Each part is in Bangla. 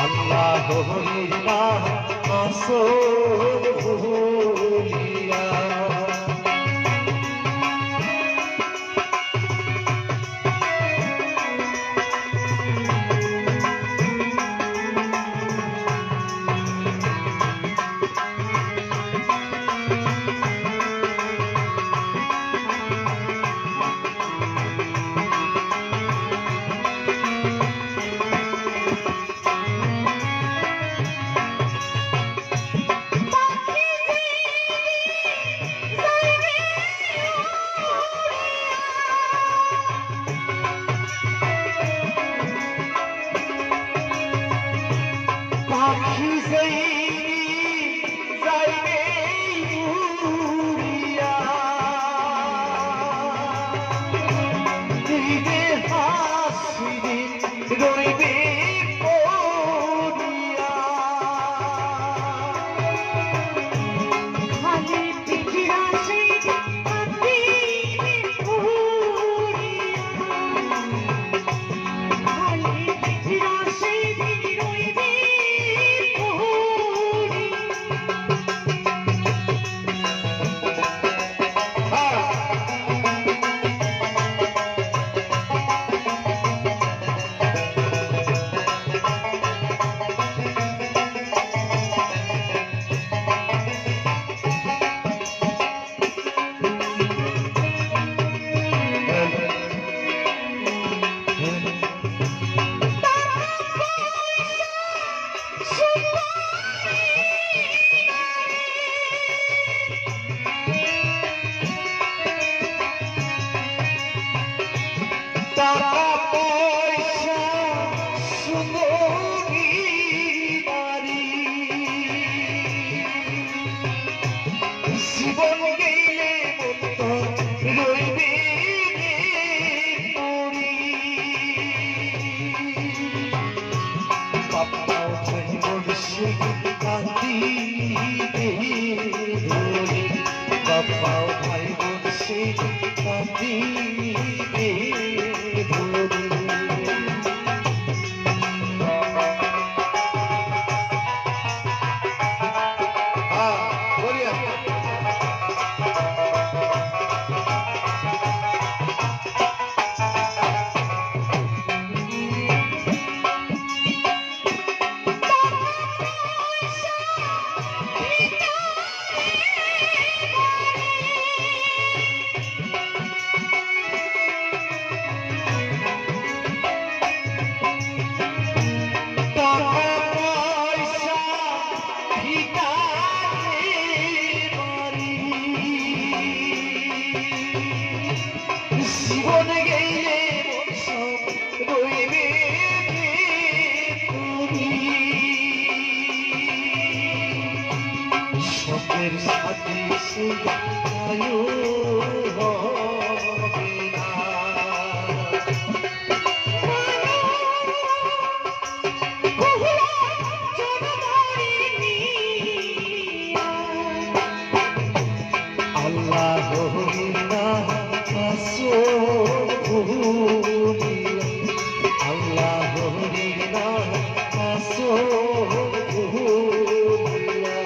আল্লাহ হরির নাম আসর ভুলিয়া পাখি সেই যাইবে উড়িয়া দিবে হাসি রইবে পড়িয়া খালি পিঠিরা সেই কাঁদিবে উড়িয়া খালি পিঠিরা সেই দিন রইবে টাকা পয়সা সুন্দরী নারী জীবন গেলে মতো রইবে পড়ি বাবা ভাই বলছে কাঁদিবে ধরে বাবা ভাই বলছে কাঁদিবে জীবন গেলে রইবে শখের সাথে সে হবে না আল্লাহ আল্লাহ হরির নাম আসর ভুলিয়া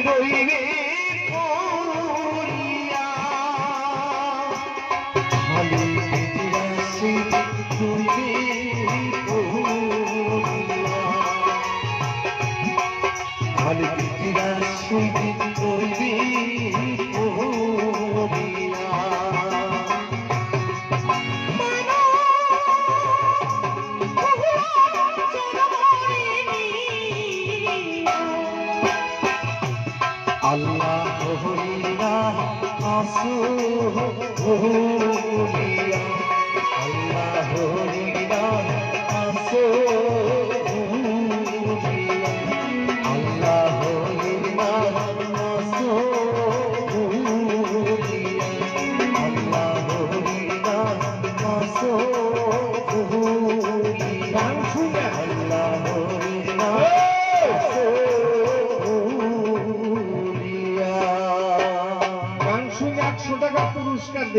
রইবে পড়িয়া খালি ইতিহাসে রইবে পড়িয়া খালি পিছিরা সেই দিন রইবি পড়িয়া আল্লাহ হইরা আসো